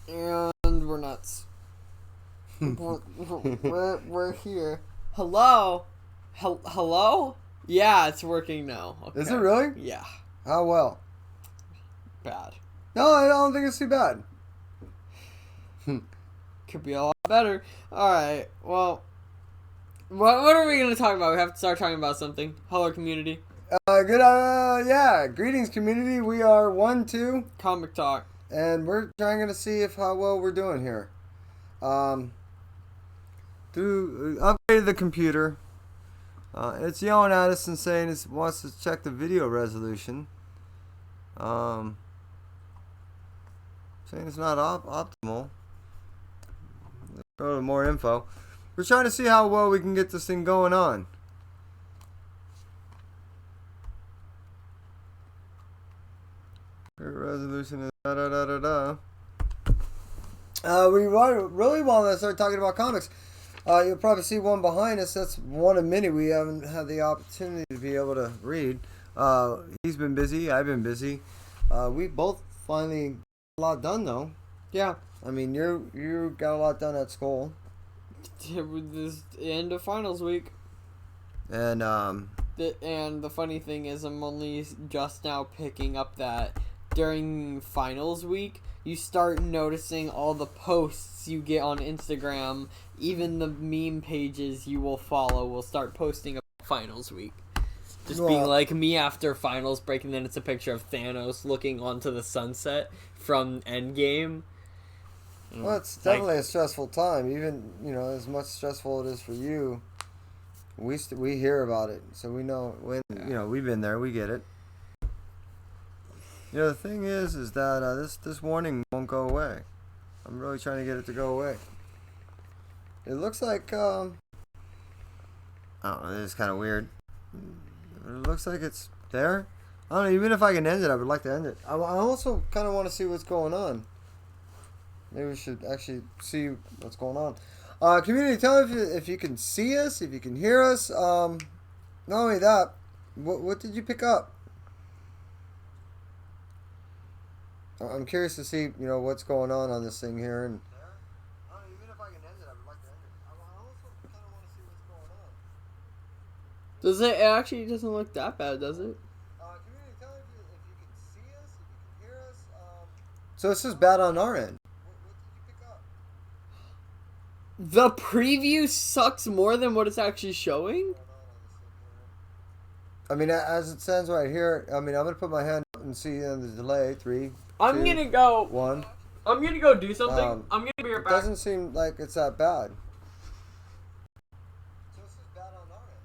And we're nuts. we're here. Hello? Hello? Yeah, it's working now. Okay. Is it really? Yeah. How well? Bad. No, I don't think it's too bad. Could be a lot better. Alright, well, what are we going to talk about? We have to start talking about something. Hello, community. Yeah. Greetings, community. We are 1-2. Comic Talk. And we're trying to see how well we're doing here. Upgraded the computer. It's yelling at us and saying it wants to check the video resolution. Saying it's not optimal. Let's go to more info. We're trying to see how well we can get this thing going on. Resolution is da. We really want to start talking about comics. You'll probably see one behind us. That's one of many we haven't had the opportunity to be able to read. He's been busy. I've been busy. We both finally got a lot done, though. Yeah. I mean, you got a lot done at school. This end of finals week. And the funny thing is, I'm only just now picking up that during finals week, you start noticing all the posts you get on Instagram. Even the meme pages you will follow will start posting about finals week. Just being like me after finals break, and then it's a picture of Thanos looking onto the sunset from Endgame. Well, it's definitely a stressful time. Even, as much stressful it is for you, we hear about it, so we know when. We've been there. We get it. The thing is that this warning won't go away. I'm really trying to get it to go away. It looks like I don't know. This is kind of weird. It looks like it's there. I don't know. Even if I can end it, I would like to end it. I also kind of want to see what's going on. Maybe we should actually see what's going on. Community, tell me if you can see us, if you can hear us. Not only that, what did you pick up? I'm curious to see, what's going on this thing here. And even if I can end it, I would like to end it. I also kind of want to see what's going on. Does it? It actually doesn't look that bad, does it? Community, tell me if you can see us, if you can hear us. So it's just bad on our end. What did you pick up? The preview sucks more than what it's actually showing? I mean, as it stands right here, I'm going to put my hand up and see the delay. 3, I'm 2, going to go. 1. I'm going to go do something. I'm going to be right back. It doesn't seem like it's that bad. So this is bad on our end.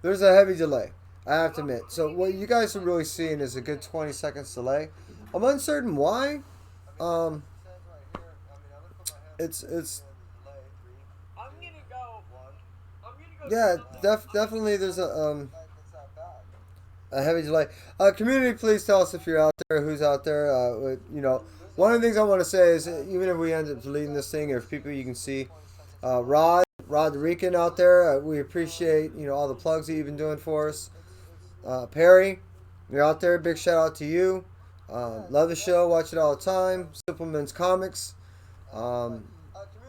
There's a heavy delay, I have to admit. So what you guys are really seeing is a good 20 seconds delay. I'm uncertain why. It's I'm going to go. Yeah, definitely there's a heavy delay. Community, please tell us if you're out there, who's out there. One of the things I want to say is, even if we end up deleting this thing, or if people you can see, Rod the Rican out there, we appreciate, all the plugs that you've been doing for us. Perry, you're out there, big shout out to you. Love the show, watch it all the time. Simpleman's Comics.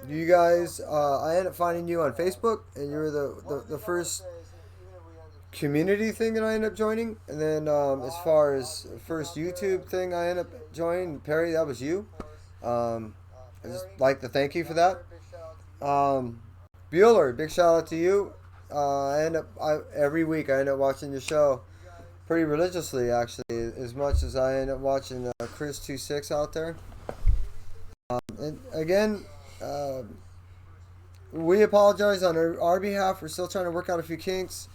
You guys, I ended up finding you on Facebook, and you were the first community thing that I ended up joining. And then as far as first YouTube thing I ended up joining, Perry, that was you. I just like to thank you for that. Bueller, big shout out to you. Every week I end up watching your show pretty religiously, actually, as much as I end up watching Chris 26 out there. And again, we apologize on our behalf. We're still trying to work out a few kinks.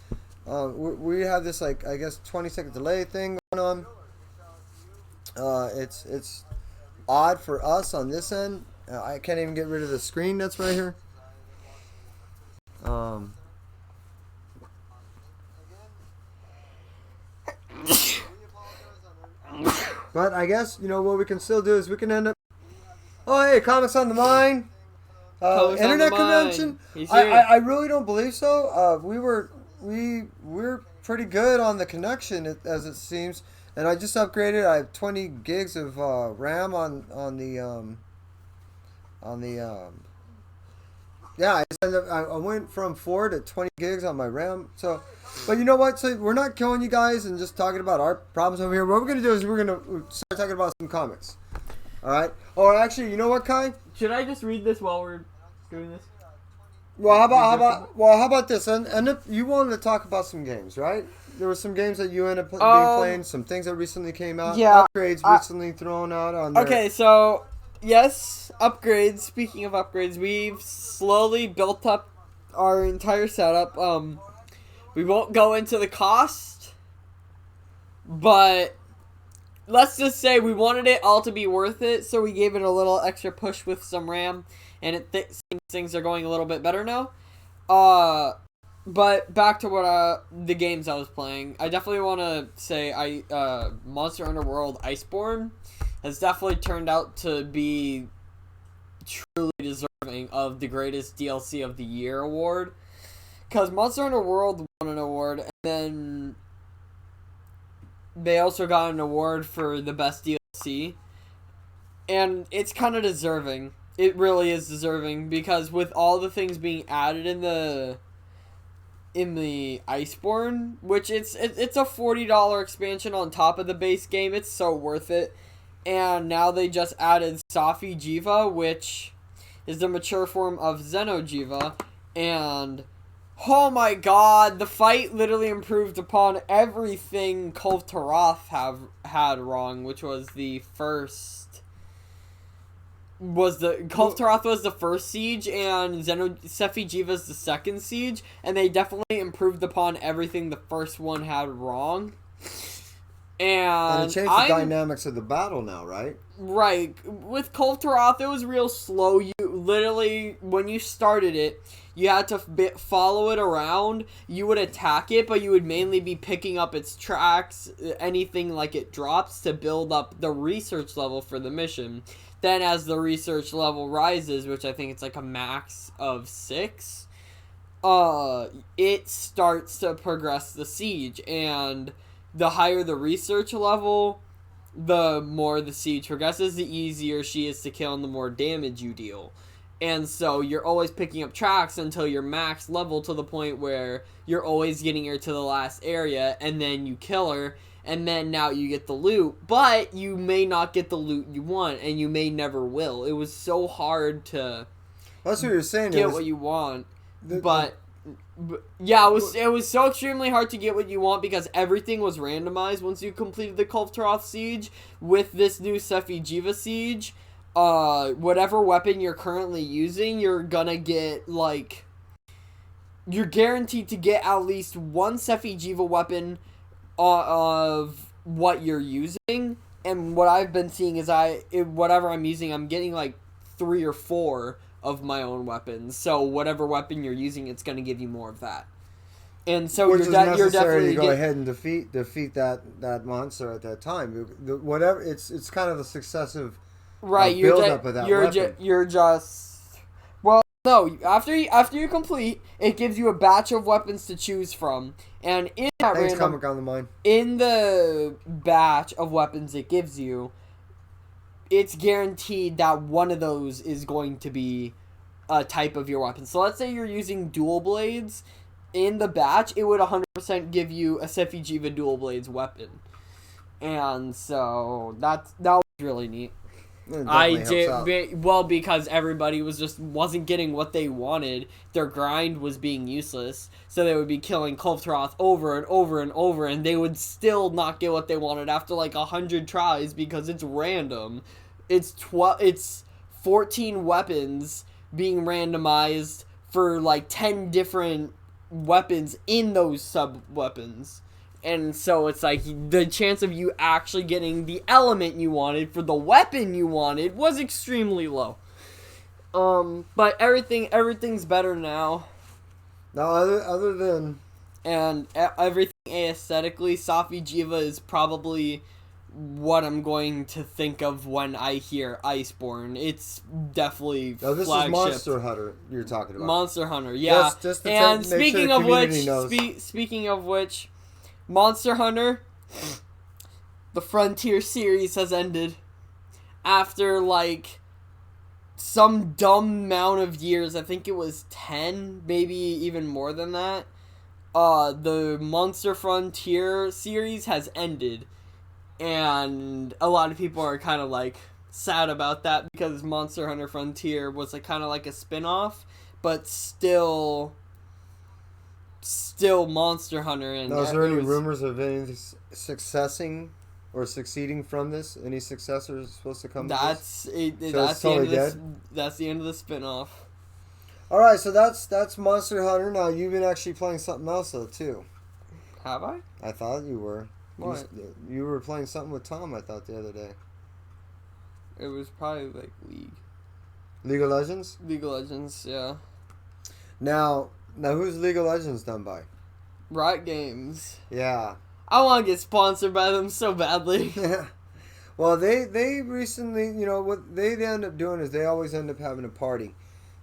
We have this 20-second delay thing going on. It's odd for us on this end. I can't even get rid of the screen that's right here. But I guess what we can still do is we can end up. Oh, hey, Comics on the Mind. Internet convention. I really don't believe so. We're pretty good on the connection, as it seems. and I just upgraded. I have 20 gigs of RAM on the yeah. I went from 4 to 20 gigs on my RAM. So, but you know what? So we're not killing you guys and just talking about our problems over here. What we're gonna do is we're gonna start talking about some comics. All right. Or actually, you know what, Kai? Should I just read this while we're doing this? Well, how about this? And if you wanted to talk about some games, right? There were some games that you ended up being playing, some things that recently came out, upgrades recently thrown out on there. Okay, so yes, upgrades. Speaking of upgrades, we've slowly built up our entire setup. We won't go into the cost, but let's just say we wanted it all to be worth it, so we gave it a little extra push with some RAM, and things are going a little bit better now. But back to what the games I was playing. I definitely want to say Monster Hunter World Iceborne has definitely turned out to be truly deserving of the greatest DLC of the year award. Because Monster Hunter World won an award, and then they also got an award for the best DLC. And it's kind of deserving. It really is deserving, because with all the things being added in the Iceborne, which it's a $40 expansion on top of the base game, it's so worth it. And now they just added Safi Jiva, which is the mature form of Xenojiva, and oh my god, the fight literally improved upon everything Kulve Taroth had wrong, which was Kulve Taroth was the first siege, and Safi Jiva's the second siege, and they definitely improved upon everything the first one had wrong. And it changed the dynamics of the battle now, right? Right. With Kulve Taroth, it was real slow. You literally, when you started it, you had to follow it around. You would attack it, but you would mainly be picking up its tracks, anything like it drops, to build up the research level for the mission. Then as the research level rises, which I think it's like a max of 6, it starts to progress the siege, and the higher the research level, the more the siege progresses, the easier she is to kill and the more damage you deal. And so you're always picking up tracks until you're max level, to the point where you're always getting her to the last area, and then you kill her, and then now you get the loot, but you may not get the loot you want, and you may never will. It was so hard to That's what you're saying. Get what you want, but yeah, it was so extremely hard to get what you want, because everything was randomized once you completed the Kulve Taroth siege. With this new Safi Jiva siege, whatever weapon you're currently using, you're gonna get, like, you're guaranteed to get at least one Safi Jiva weapon of what you're using. And what I've been seeing is whatever I'm using, I'm getting like 3 or 4 of my own weapons. So whatever weapon you're using, it's going to give you more of that. And so you're definitely to go ahead and defeat that monster at that time. Whatever, it's kind of a successive build up of that weapon. You're just no. After you complete, it gives you a batch of weapons to choose from, and in that Comic on the Mind. In the batch of weapons it gives you, it's guaranteed that one of those is going to be a type of your weapon. So let's say you're using dual blades. In the batch, it would 100% give you a Safi Jiva dual blades weapon. And so that was really neat. Because everybody wasn't getting what they wanted. Their grind was being useless, so they would be killing Kulve Taroth over and over and over, and they would still not get what they wanted after like 100 tries, because it's random. It's 14 weapons being randomized for like 10 different weapons in those sub weapons. And so it's like the chance of you actually getting the element you wanted for the weapon you wanted was extremely low. But everything's better now. Now, other than... And everything aesthetically, Safi Jiva is probably what I'm going to think of when I hear Iceborne. It's definitely this flagship. Is Monster Hunter you're talking about. Monster Hunter, yeah. Just to and speaking of which, Monster Hunter, the Frontier series has ended after like some dumb amount of years. I think it was 10, maybe even more than that. The Monster Frontier series has ended, and a lot of people are kind of like sad about that because Monster Hunter Frontier was like kind of like a spin-off, but still Monster Hunter. And now, is there any rumors of any succeeding from this? Any successors supposed to come? That's it. So that's it's the end totally of this. dead? That's the end of the spin-off. All right, so that's Monster Hunter. Now you've been actually playing something else though too. Have I? I thought you were. What? You were playing something with Tom. I thought the other day. It was probably like League of Legends. League of Legends. Yeah. Now who's League of Legends done by? Riot Games. Yeah. I want to get sponsored by them so badly. Yeah. Well, they recently, what they end up doing is they always end up having a party.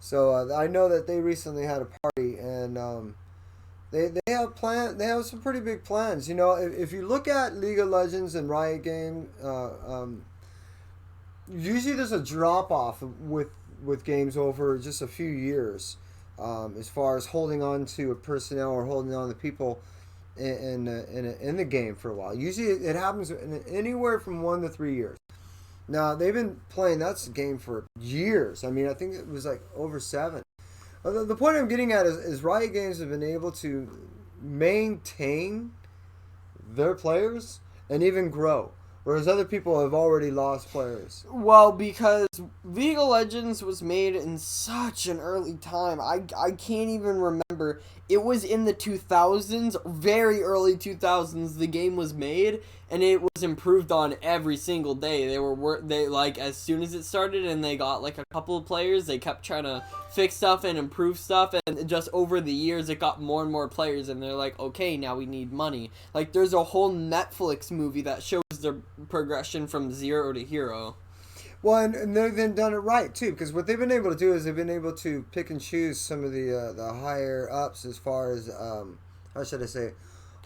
So I know that they recently had a party, and they have some pretty big plans. If you look at League of Legends and Riot Games, usually there's a drop off with games over just a few years, as far as holding on to a personnel or holding on to people in the game for a while. Usually it happens in anywhere from 1 to 3 years. Now, they've been playing that game for years. I mean, I think it was like over 7. The point I'm getting at is Riot Games have been able to maintain their players and even grow, whereas other people have already lost players. Well, because League of Legends was made in such an early time. I can't even remember. It was in the 2000s, very early 2000s, the game was made, and it was improved on every single day. They like, as soon as it started and they got like a couple of players, they kept trying to fix stuff and improve stuff, and just over the years it got more and more players, and they're like, okay, now we need money. Like, there's a whole Netflix movie that shows their progression from zero to hero. Well, and they've then done it right too, because what they've been able to do is they've been able to pick and choose some of the higher ups, as far as how should I say,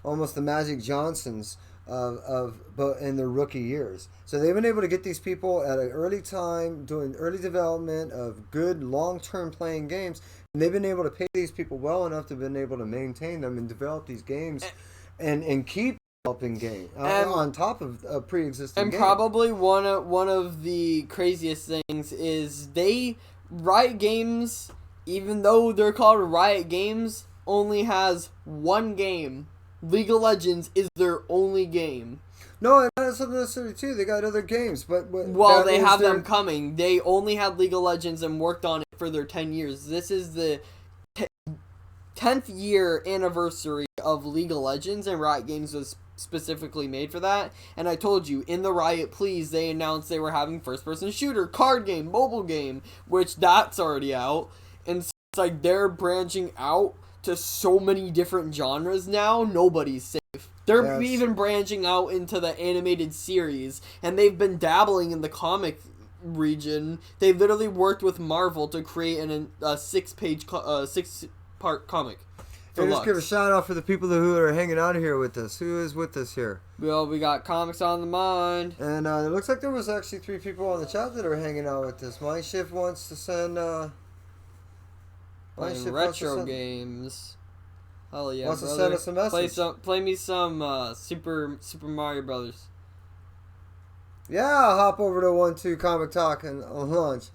almost the Magic Johnsons but in their rookie years. So they've been able to get these people at an early time doing early development of good long-term playing games, and they've been able to pay these people well enough to been able to maintain them and develop these games and keep developing game on top of a pre-existing and game. Probably one of the craziest things is Riot Games, even though they're called Riot Games, only has one game. League of Legends is their only game. No, not something necessarily too. They got other games, but they have them coming. They only had League of Legends and worked on it for their 10 years. This is the 10th year anniversary of League of Legends, and Riot Games was specifically made for that. And I told you, in the Riot Please, they announced they were having first-person shooter, card game, mobile game, which that's already out. And so it's like they're branching out to so many different genres now, nobody's safe. They're even branching out into the animated series, and they've been dabbling in the comic region. They literally worked with Marvel to create a 6-part comic. Hey, just give a shout out for the people who are hanging out here with us. Who is with us here? Well, we got Comics on the Mind. And it looks like there was actually 3 people on the chat that are hanging out with us. My shift wants to send... Playing retro games. Hell yeah, wants brother. To send us a message. Play me some Super Mario Brothers. Yeah, I'll hop over to 1-2 Comic Talk and launch.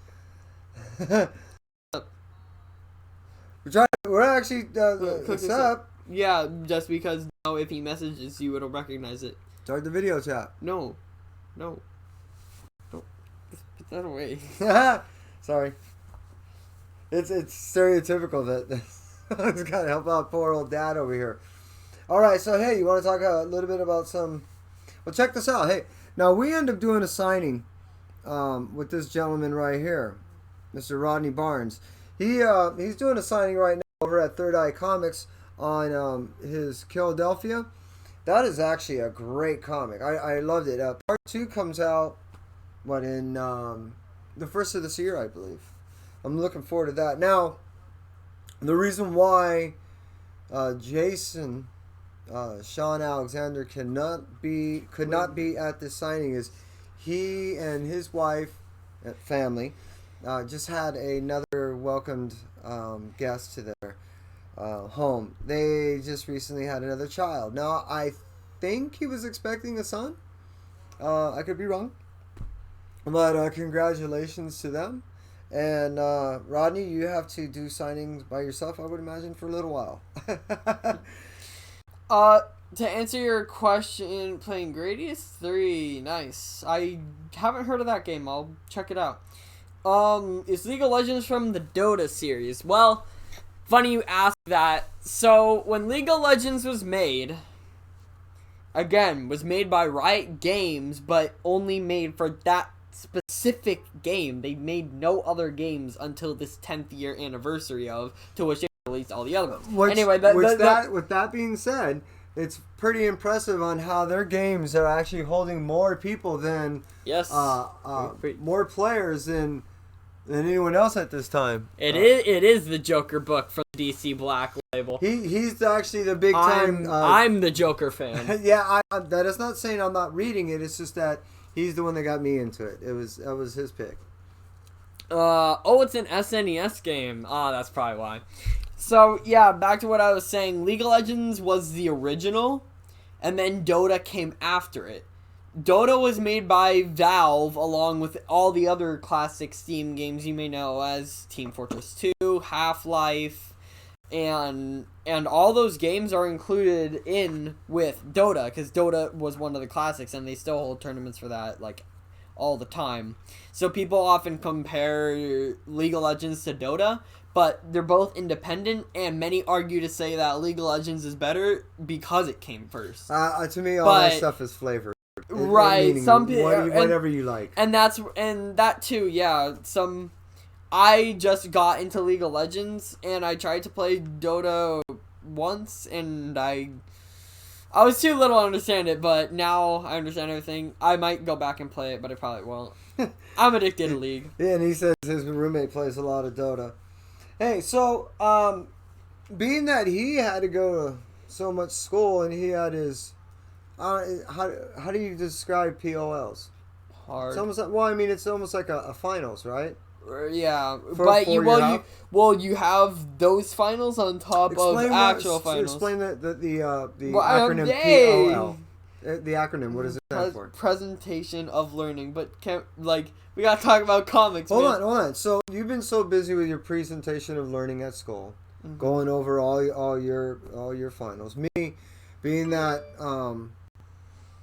We're actually what's up? Yeah, just because now if he messages you, it'll recognize it. Start the video chat. No. Don't put that away. Sorry. It's stereotypical that it's got to help out poor old dad over here. All right, so hey, you want to talk a little bit about some? Well, check this out. Hey, now we end up doing a signing with this gentleman right here, Mr. Rodney Barnes. He's doing a signing right now over at Third Eye Comics on his Philadelphia. That is actually a great comic. I loved it. Part 2 comes out in the first of this year, I believe. I'm looking forward to that. Now, the reason why Jason Sean Alexander could not be at this signing is he and his wife and family just had another welcomed guest to their home. They just recently had another child. Now I think he was expecting a son. I could be wrong, but congratulations to them. And Rodney, you have to do signings by yourself, I would imagine, for a little while. To answer your question, playing Gradius 3, nice. I haven't heard of that game. I'll check it out. Is League of Legends from the Dota series? Well, funny you ask that. So, when League of Legends was made, again, was made by Riot Games, but only made for that specific game. They made no other games until this 10th year anniversary to which they released all the other ones. With that being said, it's pretty impressive on how their games are actually holding more people than more players than anyone else at this time. It is the Joker book from DC Black label. He's actually the big time. I'm the Joker fan. Yeah, that is not saying I'm not reading it. It's just that he's the one that got me into it. That was his pick. It's an SNES game. That's probably why. So, yeah, back to what I was saying. League of Legends was the original, and then Dota came after it. Dota was made by Valve, along with all the other classic Steam games you may know as Team Fortress 2, Half-Life, and all those games are included in with Dota, because Dota was one of the classics, and they still hold tournaments for that, like, all the time. So people often compare League of Legends to Dota, but they're both independent, and many argue to say that League of Legends is better because it came first. To me, all that stuff is flavor. Right, some people, whatever you like, and that too. Yeah, I just got into League of Legends, and I tried to play Dota once, and I was too little to understand it, but now I understand everything. I might go back and play it, but I probably won't. I'm addicted to League. Yeah, and he says his roommate plays a lot of Dota. Hey, so, being that he had to go to so much school and he had his, how do you describe POLs? Hard. It's almost it's almost like a finals, right? Yeah, but you have those finals on top of actual finals. Explain the acronym POL. The acronym, what does it stand for? Presentation of learning, but we gotta talk about comics. Hold on. So you've been so busy with your presentation of learning at school, going over all your finals. Me, being that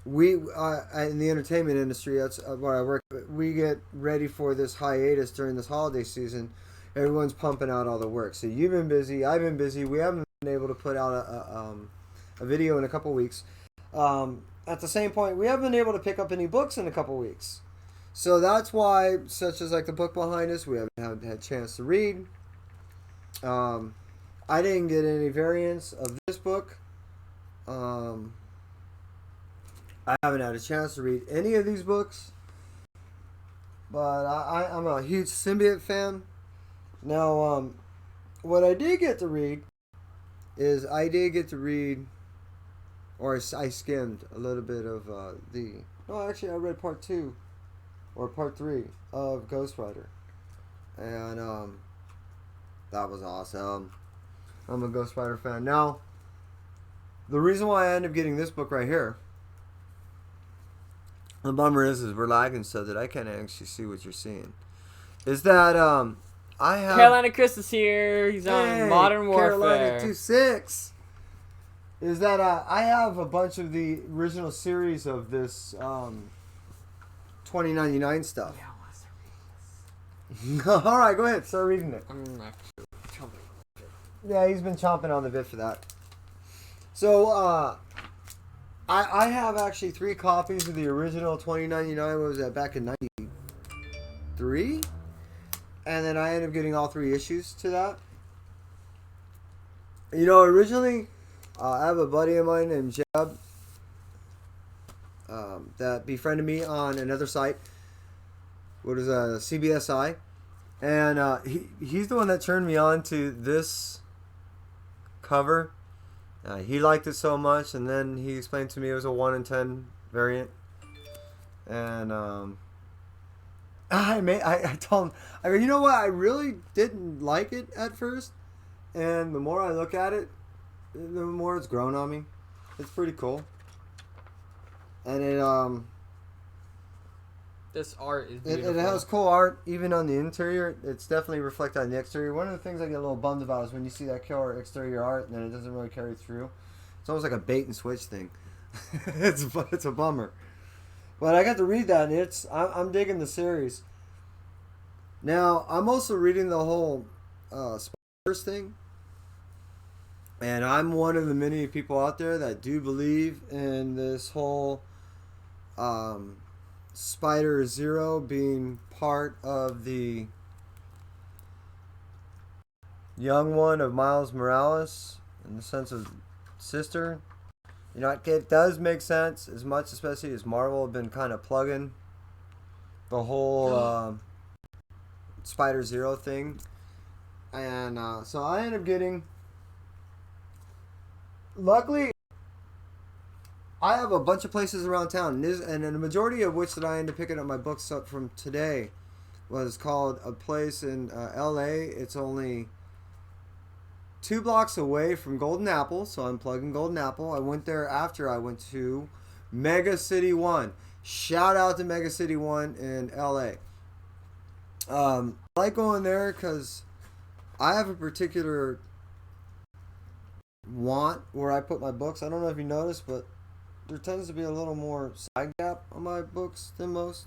we in the entertainment industry, that's where I work. We get ready for this hiatus during this holiday season. Everyone's pumping out all the work. So you've been busy. I've been busy. We haven't been able to put out a video in a couple weeks. At the same point, we haven't been able to pick up any books in a couple weeks. So that's why, such as like the book behind us, we haven't had a chance to read. I didn't get any variants of this book. I haven't had a chance to read any of these books. But I'm a huge Symbiote fan. Now, what I did get to read is I skimmed a little bit of I read part 2 or part 3 of Ghost Rider, and that was awesome. I'm a Ghost Rider fan. Now, the reason why I ended up getting this book right here, the bummer is we're lagging so that I can't actually see what you're seeing, is that I have Carolina Chris is here. He's on Modern Warfare. Carolina 2-6. Is that I have a bunch of the original series of this 2099 stuff. Yeah, I want to read this. All right, go ahead. Start reading it. I'm actually chomping on the bit. Yeah, he's been chomping on the bit for that. So, I have actually 3 copies of the original 2099. What was that, back in 93? And then I ended up getting all 3 issues to that. You know, originally, I have a buddy of mine named Jeb that befriended me on another site. What is CBSI? And he's the one that turned me on to this cover He liked it so much, and then he explained to me it was a 1 in 10 variant. And I told him, I go, you know what? I really didn't like it at first, and the more I look at it, the more it's grown on me. It's pretty cool, and this art is it beautiful. has cool art even on the interior. It's definitely reflected on the exterior. One of the things I get a little bummed about is when you see that killer exterior art and then it doesn't really carry through. It's almost like a bait and switch thing. it's a bummer. But I got to read that, and I'm digging the series. Now I'm also reading the whole Spider-Verse thing, and I'm one of the many people out there that do believe in this whole Spider-Zero being part of the young one of Miles Morales in the sense of sister. You know, it does make sense as much, especially as Marvel have been kind of plugging the whole Spider-Zero thing. And so I ended up getting... Luckily, I have a bunch of places around town, and the majority of which that I ended up picking up my books up from today was called a place in L.A. It's only 2 blocks away from Golden Apple, so I'm plugging Golden Apple. I went there after I went to Mega City One. Shout out to Mega City One in L.A. I like going there because I have a particular want where I put my books. I don't know if you noticed, but there tends to be a little more side gap on my books than most.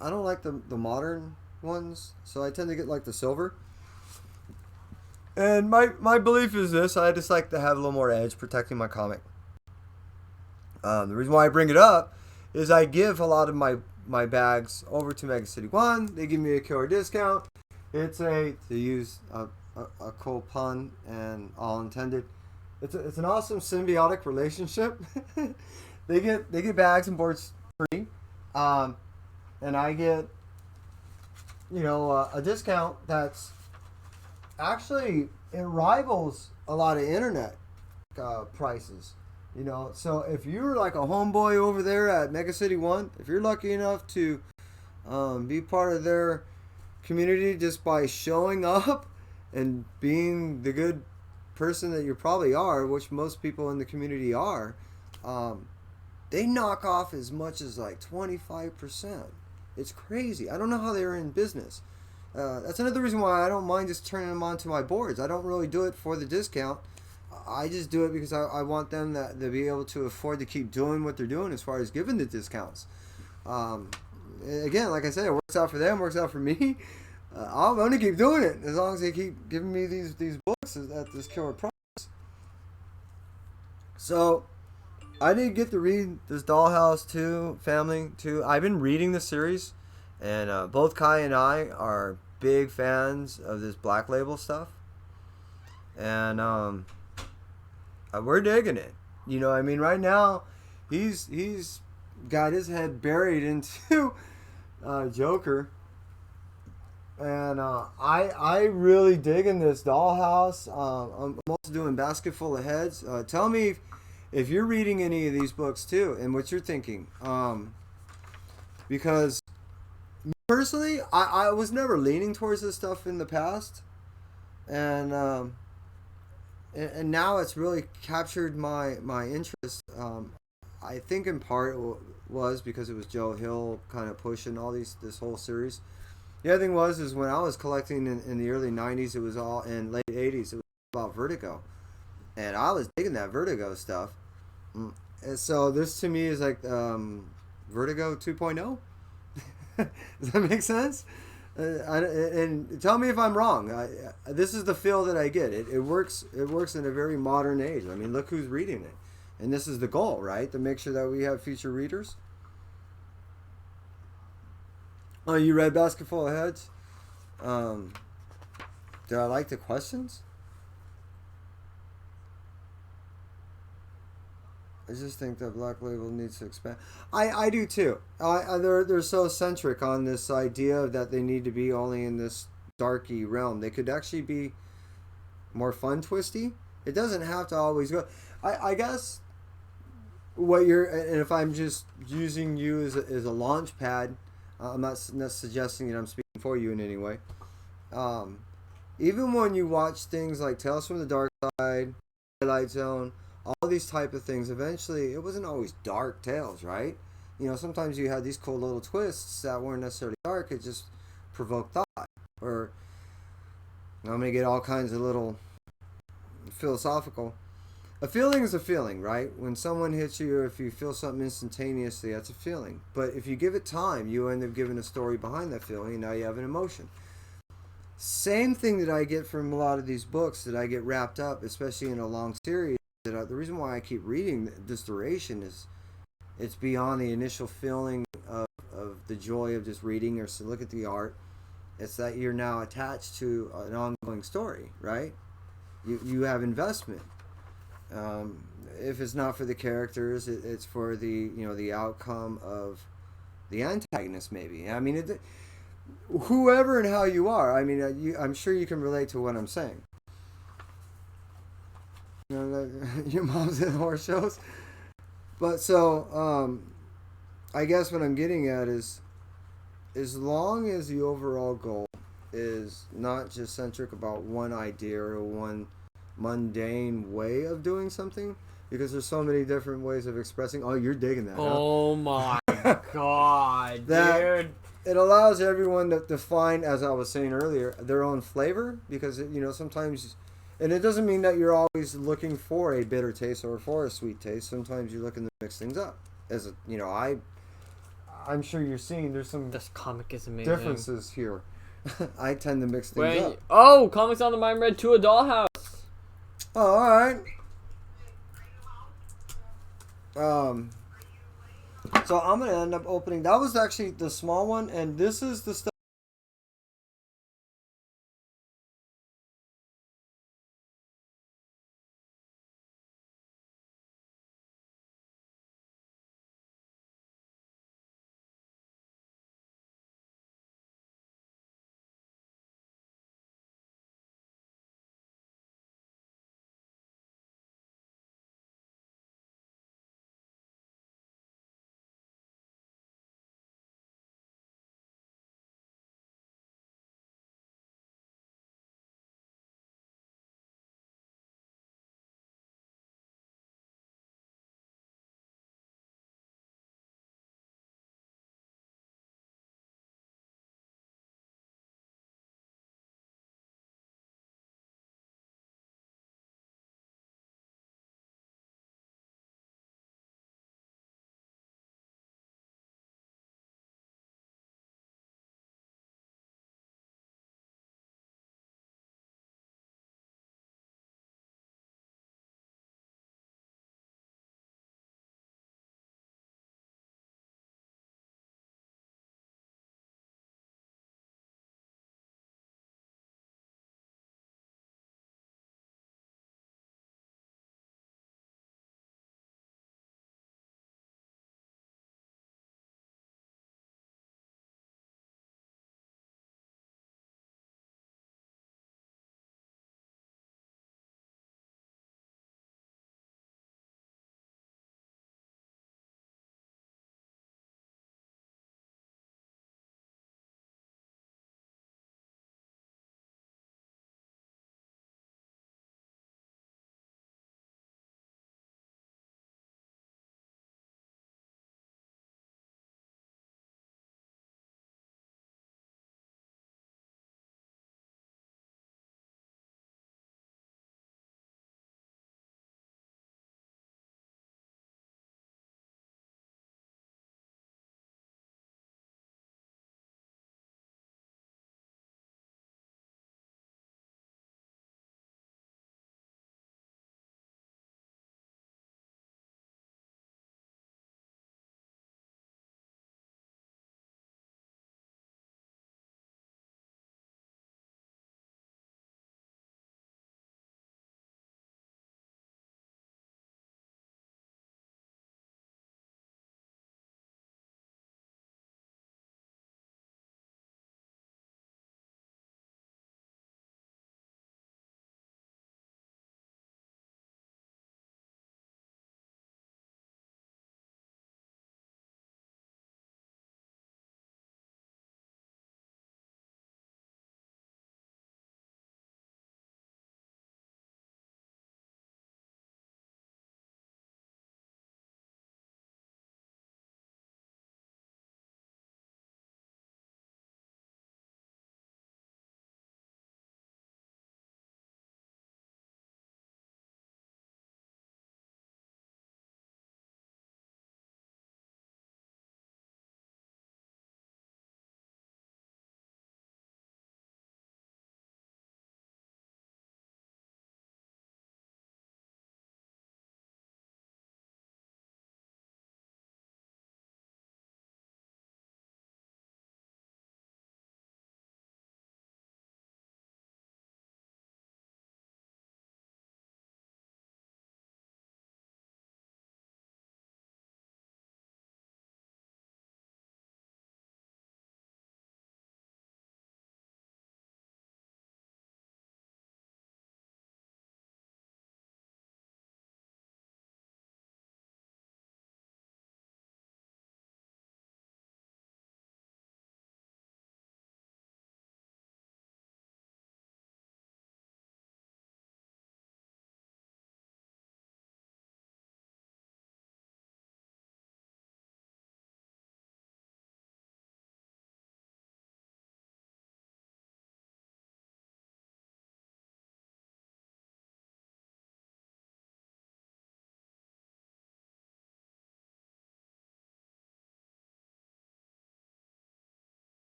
I don't like the modern ones, so I tend to get like the silver. And my belief is this: I just like to have a little more edge protecting my comic. The reason why I bring it up is I give a lot of my bags over to Mega City One. They give me a killer discount. It's to use a cool pun and all intended. It's an awesome symbiotic relationship. They get bags and boards free, and I get a discount that's actually it rivals a lot of internet prices. So if you're like a homeboy over there at Mega City One, if you're lucky enough to be part of their community just by showing up and being the good person that you probably are, which most people in the community are, they knock off as much as like 25%. It's crazy. I don't know how they're in business. That's another reason why I don't mind just turning them onto my boards. I don't really do it for the discount. I just do it because I want them to be able to afford to keep doing what they're doing as far as giving the discounts. Again, like I said, it works out for them, works out for me. I'm going to keep doing it as long as they keep giving me these books at this killer price. So, I did get to read this Dollhouse 2 Family 2. I've been reading the series, and both Kai and I are big fans of this Black Label stuff. And we're digging it. Right now, he's got his head buried into Joker. And I really digging this Dollhouse. I'm also doing Basket Full of Heads. Tell me if you're reading any of these books too, and what you're thinking. Because personally, I was never leaning towards this stuff in the past, and now it's really captured my interest. I think in part was because it was Joe Hill kind of pushing this whole series. The other thing is when I was collecting in the early 90s, it was all in late 80s, it was about Vertigo. And I was digging that Vertigo stuff. And so this to me is like Vertigo 2.0. Does that make sense? And tell me if I'm wrong. This is the feel that I get. It works in a very modern age. I mean, look who's reading it. And this is the goal, right? To make sure that we have future readers. Oh, you read Basket Full of Heads? Did I like the questions? I just think that Black Label needs to expand. I do too. They're so centric on this idea that they need to be only in this darky realm. They could actually be more fun twisty. It doesn't have to always go. I guess what you're, and if I'm just using you as a launch pad, I'm not suggesting that I'm speaking for you in any way. Even when you watch things like Tales from the Dark Side, Twilight Zone, all these type of things, eventually it wasn't always dark tales, right? Sometimes you had these cool little twists that weren't necessarily dark. It just provoked thought. Or I'm going to get all kinds of little philosophical. A feeling is a feeling, right? When someone hits you, or if you feel something instantaneously, that's a feeling. But if you give it time, you end up giving a story behind that feeling, and now you have an emotion. Same thing that I get from a lot of these books that I get wrapped up, especially in a long series. The reason why I keep reading this duration is it's beyond the initial feeling of the joy of just reading or to look at the art. It's that you're now attached to an ongoing story, right? You have investment. If it's not for the characters, it's for the outcome of the antagonist, maybe. I mean, whoever and how you are. I mean, I'm sure you can relate to what I'm saying. Your mom's in horror shows. But so, I guess what I'm getting at is, as long as the overall goal is not just centric about one idea or one mundane way of doing something, because there's so many different ways of expressing. Oh, you're digging that. Oh my god, dude. It allows everyone to find, as I was saying earlier, their own flavor, because sometimes, and it doesn't mean that you're always looking for a bitter taste or for a sweet taste. Sometimes you're looking to mix things up. I'm sure you're seeing there's some this comic is amazing. Differences here. I tend to mix things up. Oh, Comics on the Mind read to a Dollhouse. Oh, all right. So I'm gonna end up opening. That was actually the small one, and this is the stuff